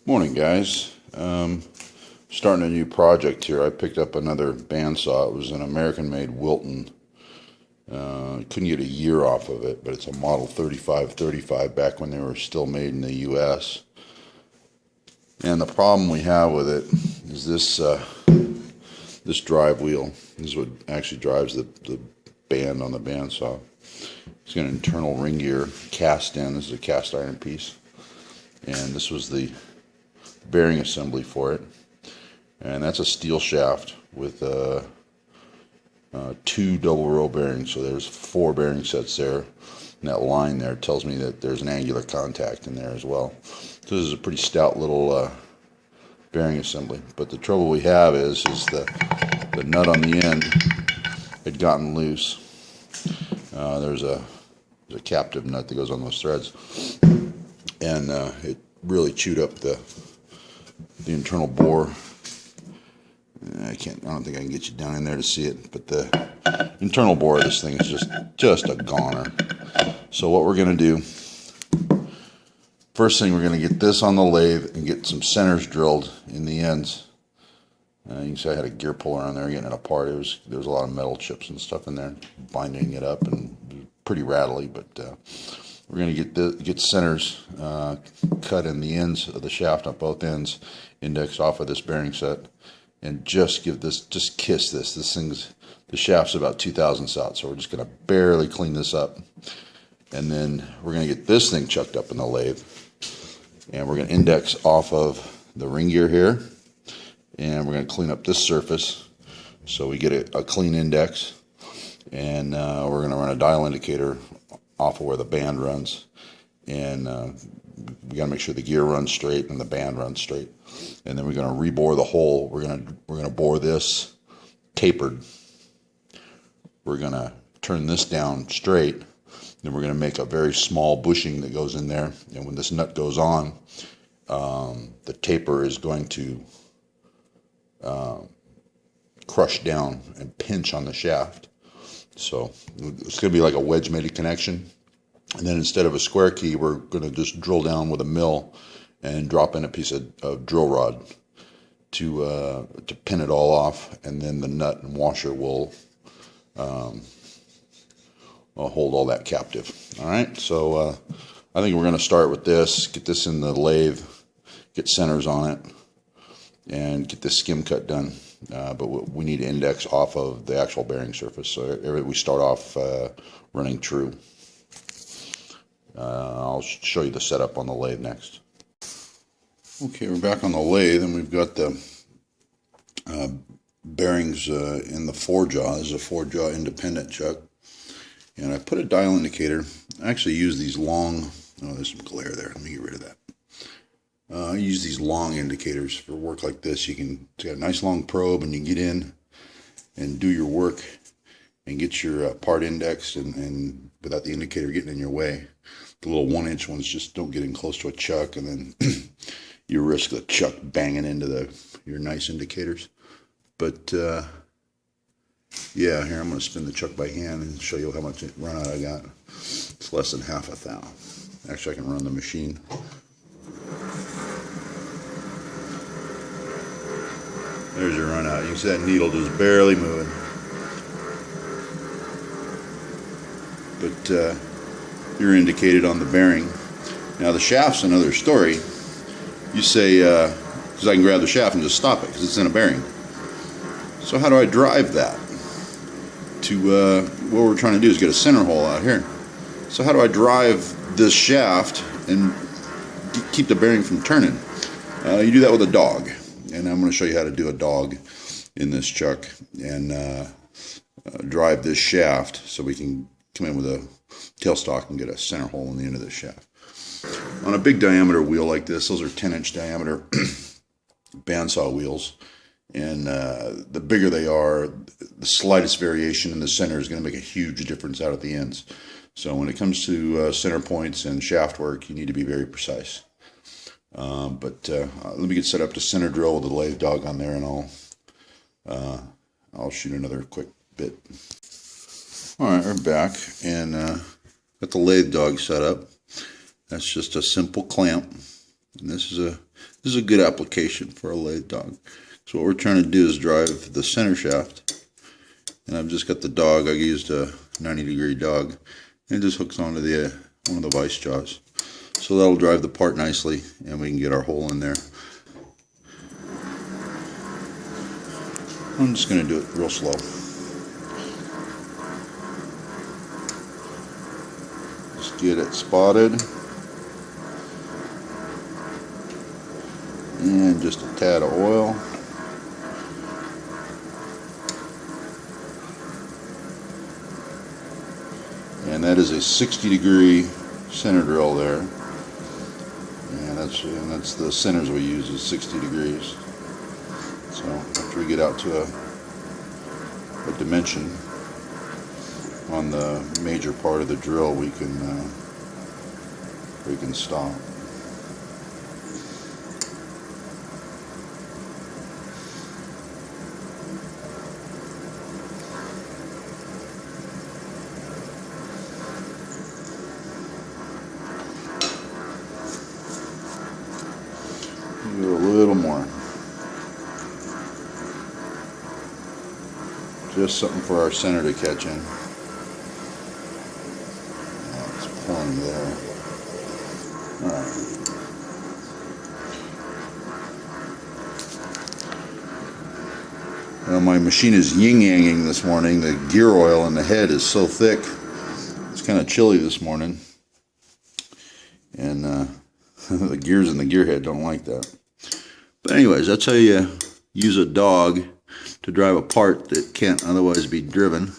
Morning, guys. Starting a new project here. I picked up another bandsaw. It was an American-made Wilton. Couldn't get a year off of it, but it's a model 3535 back when they were still made in the U.S. And the problem we have with it is this drive wheel. This is what actually drives the band on the bandsaw. It's got an internal ring gear cast in. This is a cast iron piece. And this was the bearing assembly for it, and that's a steel shaft with two double row bearings. So there's 4 bearing sets there, and that line there tells me that there's an angular contact in there as well. So this is a pretty stout little bearing assembly. But the trouble we have is the nut on the end had gotten loose. There's a captive nut that goes on those threads, and it really chewed up the internal bore. I don't think I can get you down in there to see it, but the internal bore of this thing is just a goner. So what we're going to do, first thing, we're going to get this on the lathe and get some centers drilled in the ends. You can see I had a gear puller on there getting it apart. There was a lot of metal chips and stuff in there, binding it up, and it was pretty rattly, but we're going to get centers cut in the ends of the shaft on both ends, indexed off of this bearing set, and just kiss this. The shaft's about 2,000 out, so we're just going to barely clean this up. And then we're going to get this thing chucked up in the lathe, and we're going to index off of the ring gear here, and we're going to clean up this surface so we get a clean index, and we're going to run a dial indicator off of where the band runs, and we got to make sure the gear runs straight and the band runs straight. And then we're going to rebore the hole. We're going to bore this tapered. We're going to turn this down straight. Then we're going to make a very small bushing that goes in there. And when this nut goes on, the taper is going to crush down and pinch on the shaft. So it's going to be like a wedge-mated connection. And then instead of a square key, we're going to just drill down with a mill and drop in a piece of drill rod to pin it all off. And then the nut and washer will hold all that captive. All right, so I think we're going to start with this, get this in the lathe, get centers on it, and get this skim cut done. But we need to index off of the actual bearing surface, so we start off running true. I'll show you the setup on the lathe next. Okay, we're back on the lathe, and we've got the bearings in the 4-jaw. This is a 4-jaw independent chuck, and I put a dial indicator. I actually use these long, there's some glare there, let me get rid of that. I use these long indicators for work like this. It's got a nice long probe, and you can get in and do your work and get your part indexed and without the indicator getting in your way. The little 1-inch ones just don't get in close to a chuck, and then you risk the chuck banging into your nice indicators. But yeah, here I'm going to spin the chuck by hand and show you how much run out I got. It's less than half a thou. Actually, I can run the machine. There's your run out. You can see that needle just barely moving. But you're indicated on the bearing. Now the shaft's another story. You say, because I can grab the shaft and just stop it because it's in a bearing. So how do I drive that? What we're trying to do is get a center hole out here. So how do I drive this shaft and keep the bearing from turning? You do that with a dog. And I'm going to show you how to do a dog in this chuck and drive this shaft so we can come in with a tailstock and get a center hole in the end of this shaft. On a big diameter wheel like this, those are 10-inch diameter bandsaw wheels, and the bigger they are, the slightest variation in the center is going to make a huge difference out at the ends. So when it comes to center points and shaft work, you need to be very precise. But let me get set up to center drill with the lathe dog on there, and I'll shoot another quick bit. Alright, we're back, and got the lathe dog set up. That's just a simple clamp And this is a good application for a lathe dog. So what we're trying to do is drive the center shaft, and I've just got the dog. I used a 90-degree dog, and it just hooks onto the one of the vice jaws. So that'll drive the part nicely, and we can get our hole in there. I'm just going to do it real slow. Just get it spotted. And just a tad of oil. And that is a 60-degree center drill there. And that's the centers we use is 60 degrees. So after we get out to a dimension on the major part of the drill, we can stop. Do a little more. Just something for our center to catch in. That's plenty there. Alright. Well, my machine is yin-yanging this morning. The gear oil in the head is so thick. It's kind of chilly this morning. And the gears in the gear head don't like that. But anyways, that's how you use a dog to drive a part that can't otherwise be driven.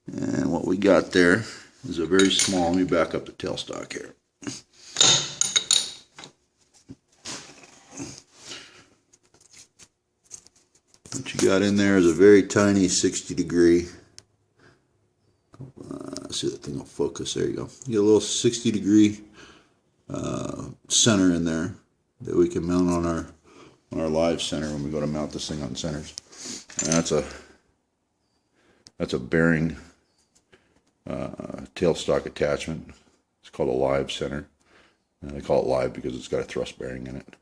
And what we got there is a very small, let me back up the tailstock here. What you got in there is a very tiny 60-degree, see if that thing will focus, there you go. You get a little 60-degree center in there that we can mount on our live center when we go to mount this thing on centers. And that's a bearing tailstock attachment. It's called a live center. And they call it live because it's got a thrust bearing in it.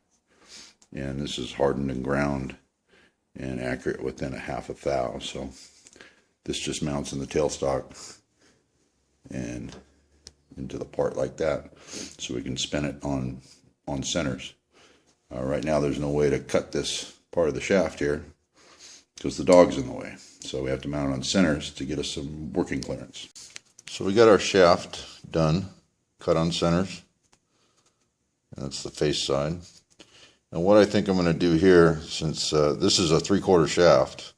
And this is hardened and ground and accurate within a half a thou. So this just mounts in the tailstock and into the part like that, so we can spin it on centers. Right now there's no way to cut this part of the shaft here because the dog's in the way, so we have to mount it on centers to get us some working clearance. So we got our shaft done, cut on centers, and that's the face side. And what I think I'm going to do here, since this is a 3/4 shaft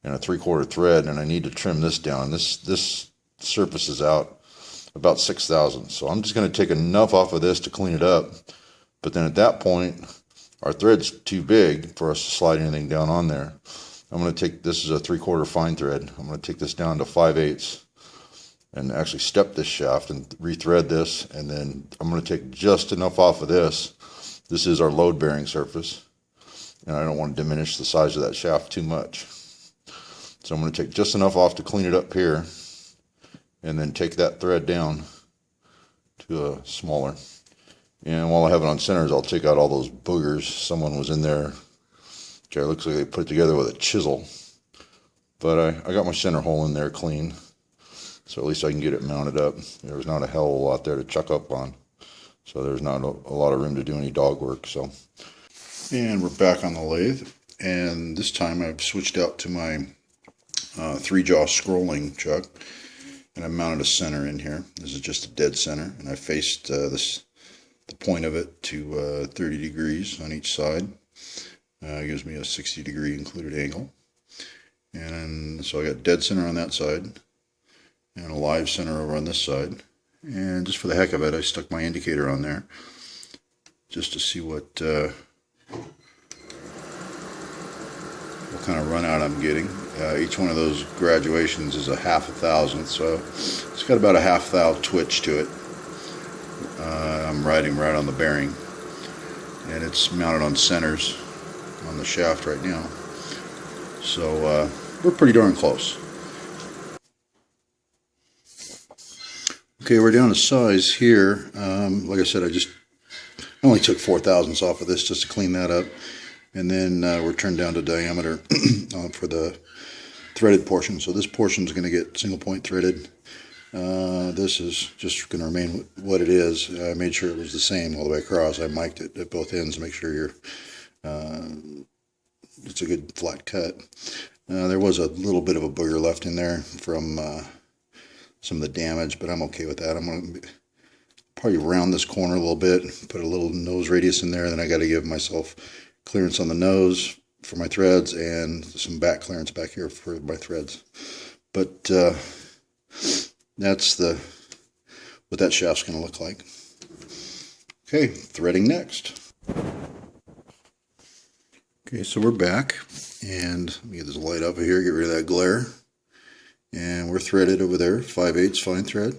and a 3/4 thread, and I need to trim this down, this surfaces out about 6 thousandths. So I'm just going to take enough off of this to clean it up. But then at that point, our thread's too big for us to slide anything down on there. I'm going to take, this is a 3/4 fine thread. I'm going to take this down to 5/8 and actually step this shaft and rethread this. And then I'm going to take just enough off of this. This is our load bearing surface, and I don't want to diminish the size of that shaft too much. So I'm going to take just enough off to clean it up here, and then take that thread down to a smaller. And while I have it on centers, I'll take out all those boogers. Someone was in there. Okay, it looks like they put it together with a chisel. But I got my center hole in there clean, so at least I can get it mounted up. There's not a hell of a lot there to chuck up on. So there's not a lot of room to do any dog work. So, and we're back on the lathe, and this time I've switched out to my 3-jaw scrolling chuck, and I mounted a center in here. This is just a dead center, and I faced the point of it to 30 degrees on each side. Gives me a 60-degree included angle, and so I got dead center on that side and a live center over on this side. And just for the heck of it, I stuck my indicator on there just to see what kind of run out I'm getting. Each one of those graduations is a half a thousandth, so it's got about a half thou twitch to it. I'm riding right on the bearing, and it's mounted on centers on the shaft right now. So we're pretty darn close. Okay, we're down to size here. Like I said, I just I only took 4/1000 off of this just to clean that up. And then we're turned down to diameter for the threaded portion. So this portion is going to get single point threaded. This is just going to remain what it is. I made sure it was the same all the way across. I mic'd it at both ends to make sure it's a good flat cut. There was a little bit of a booger left in there from some of the damage, but I'm okay with that. I'm going to probably round this corner a little bit, put a little nose radius in there, then I got to give myself clearance on the nose for my threads and some back clearance back here for my threads. But that's what that shaft's going to look like. Okay, threading next. Okay, so we're back, and let me get this light up here, get rid of that glare. And we're threaded over there, 5/8 fine thread.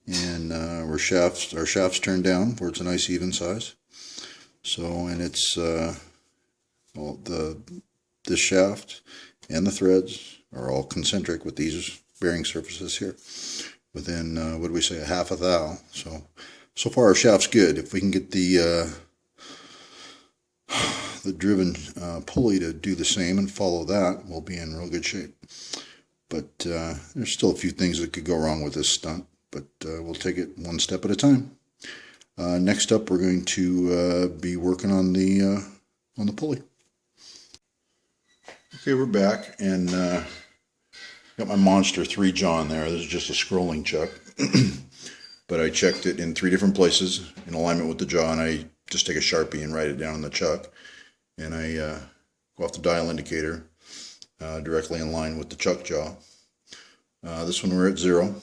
And our shaft's turned down where it's a nice even size. So, and it's well, this shaft and the threads are all concentric with these bearing surfaces here. Within what do we say, a 1/2 thou. So far our shaft's good. If we can get the driven pulley to do the same and follow that, we'll be in real good shape. But there's still a few things that could go wrong with this stunt, but we'll take it one step at a time. Next up, we're going to be working on the pulley. Okay, we're back, and got my Monster 3 jaw in there. This is just a scrolling chuck, but I checked it in 3 different places in alignment with the jaw, and I just take a Sharpie and write it down on the chuck, and I go off the dial indicator directly in line with the chuck jaw. This one we're at 0.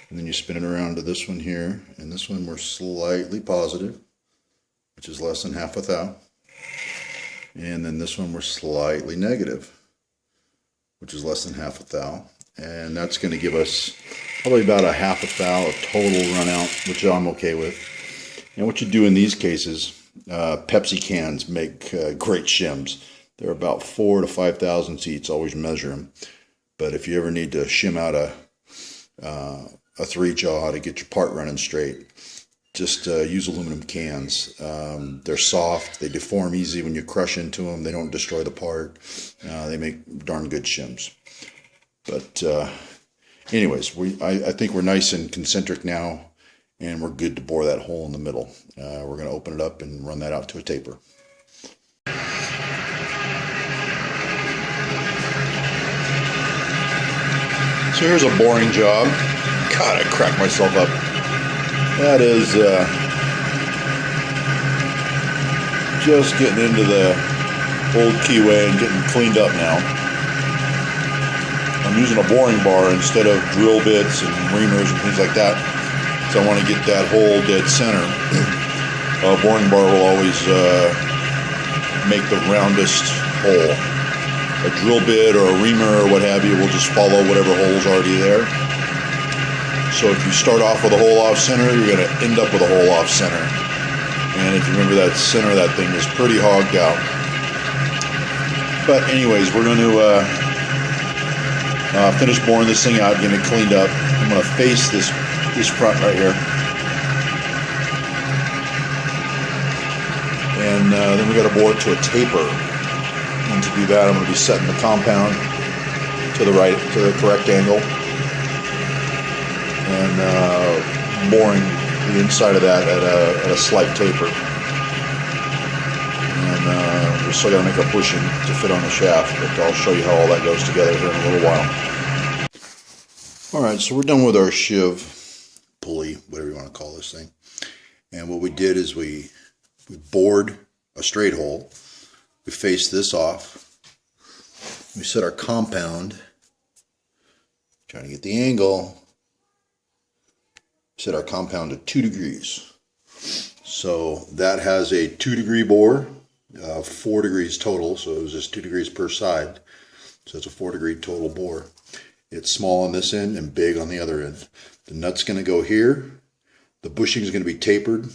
And then you spin it around to this one here, and this one we're slightly positive, which is less than 1/2 thou. And then this one we're slightly negative, which is less than 1/2 thou. And that's going to give us probably about a 1/2 thou of total run out, which I'm okay with. And what you do in these cases, Pepsi cans make great shims. They're about 4,000 to 5,000 seats, always measure them. But if you ever need to shim out a 3 jaw to get your part running straight, just use aluminum cans. They're soft, they deform easy when you crush into them, they don't destroy the part. They make darn good shims. But anyways, I think we're nice and concentric now, and we're good to bore that hole in the middle. We're going to open it up and run that out to a taper. So here's a boring job. God, I cracked myself up. That is just getting into the old keyway and getting cleaned up now. I'm using a boring bar instead of drill bits and reamers and things like that, so I want to get that hole dead center. A boring bar will always make the roundest hole. A drill bit or a reamer or what have you will just follow whatever hole's already there. So if you start off with a hole off center, you're going to end up with a hole off center. And if you remember, that center of that thing is pretty hogged out. But anyways, we're going to finish boring this thing out, getting it cleaned up. I'm going to face this front right here. And then we got to bore it to a taper. And to do that, I'm going to be setting the compound to the right, to the correct angle. And boring the inside of that at a slight taper. And we're still got to make a bushing to fit on the shaft, but I'll show you how all that goes together here in a little while. Alright, so we're done with our sheave pulley, whatever you want to call this thing. And what we did is we bored a straight hole. We faced this off. We set our compound, trying to get the angle. Set our compound to 2 degrees. So that has a 2-degree bore, 4 degrees total, so it was just 2 degrees per side. So it's a 4-degree total bore. It's small on this end and big on the other end. The nut's going to go here. The bushing is going to be tapered.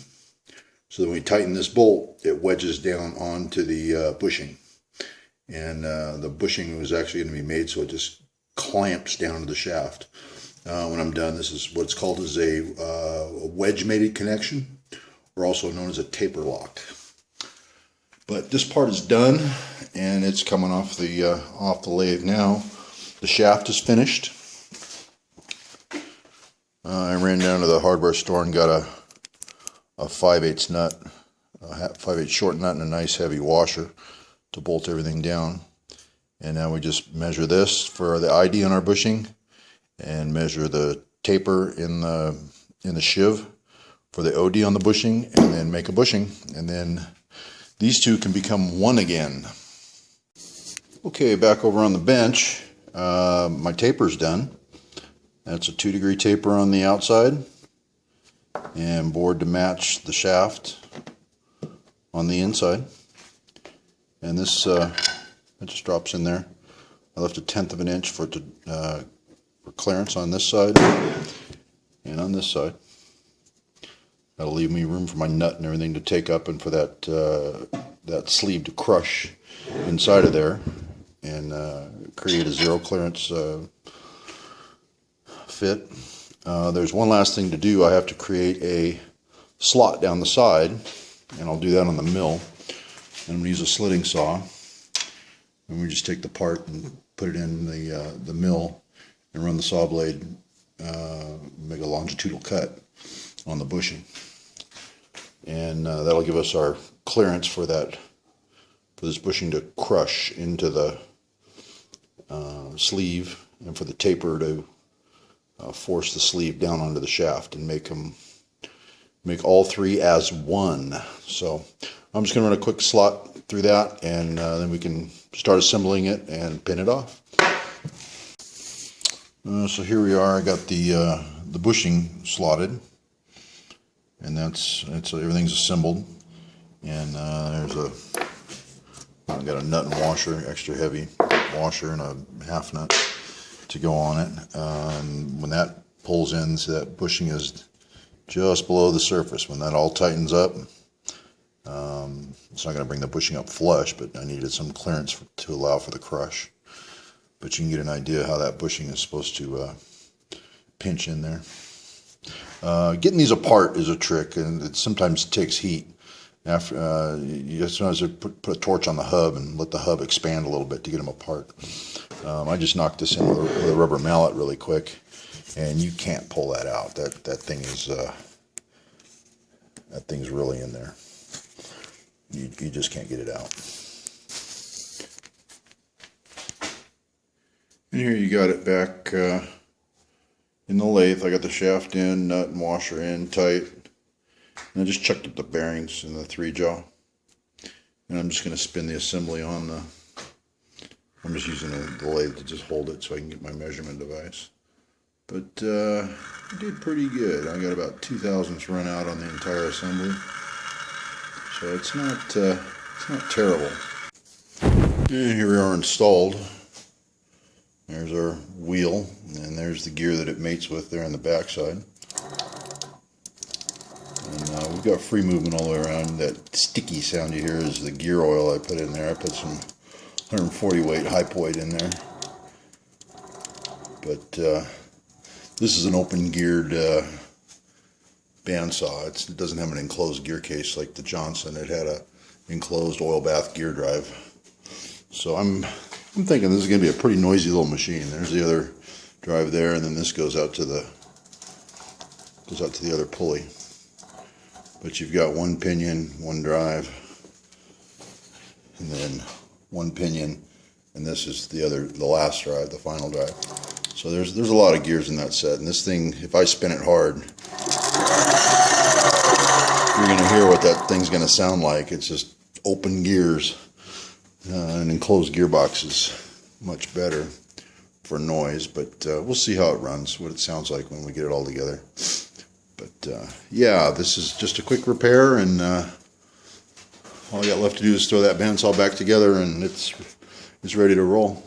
So that when we tighten this bolt, it wedges down onto the bushing. And the bushing was actually going to be made so it just clamps down to the shaft. When I'm done, this is what's called as a wedge-mated connection, or also known as a taper lock. But this part is done, and it's coming off the lathe now. The shaft is finished. I ran down to the hardware store and got a 5/8 nut, a 5/8 short nut, and a nice heavy washer to bolt everything down. And now we just measure this for the ID on our bushing, and measure the taper in the sheave for the OD on the bushing, and then make a bushing, and then these two can become one again. Okay, back over on the bench, my taper's done. That's a 2-degree taper on the outside, and bored to match the shaft on the inside. And this it just drops in there. I left 1/10 of an inch for clearance on this side and on this side. That'll leave me room for my nut and everything to take up, and for that sleeve to crush inside of there and create a zero clearance fit. There's one last thing to do. I have to create a slot down the side, and I'll do that on the mill. And I'm going to use a slitting saw, and we just take the part and put it in the mill and run the saw blade, make a longitudinal cut on the bushing, and that'll give us our clearance for this bushing to crush into the sleeve, and for the taper to force the sleeve down onto the shaft and make all three as one. So I'm just going to run a quick slot through that, and then we can start assembling it and pin it off. So here we are. I got the bushing slotted, and everything's assembled. And I've got a nut and washer, extra heavy washer, and a half nut to go on it. When that pulls in, so that bushing is just below the surface. When that all tightens up, it's not going to bring the bushing up flush, but I needed some clearance to allow for the crush. But you can get an idea how that bushing is supposed to pinch in there. Getting these apart is a trick, and it sometimes takes heat. After you just sometimes put a torch on the hub and let the hub expand a little bit to get them apart. I just knocked this in with a rubber mallet really quick, and you can't pull that out. That thing's really in there. You just can't get it out. And here you got it back in the lathe. I got the shaft in, nut and washer in tight. And I just chucked up the bearings in the 3-jaw. And I'm just going to spin the assembly on I'm just using the lathe to just hold it so I can get my measurement device. But I did pretty good. I got about 2/1000ths run out on the entire assembly. So it's not terrible. And here we are installed. There's our wheel, and there's the gear that it mates with there on the back side. And we've got free movement all the way around. That sticky sound you hear is the gear oil I put in there. I put some 140 weight Hypoid in there. But this is an open geared bandsaw. It doesn't have an enclosed gear case like the Johnson. It had a enclosed oil bath gear drive. So I'm thinking this is going to be a pretty noisy little machine. There's the other drive there, and then this goes out to the other pulley. But you've got one pinion, one drive, and then one pinion, and this is the last drive, the final drive. So there's a lot of gears in that set, and this thing, if I spin it hard, you're going to hear what that thing's going to sound like. It's just open gears. An enclosed gearbox is much better for noise, but we'll see how it runs, what it sounds like when we get it all together. But yeah, this is just a quick repair, and all I got left to do is throw that bandsaw back together, and it's ready to roll.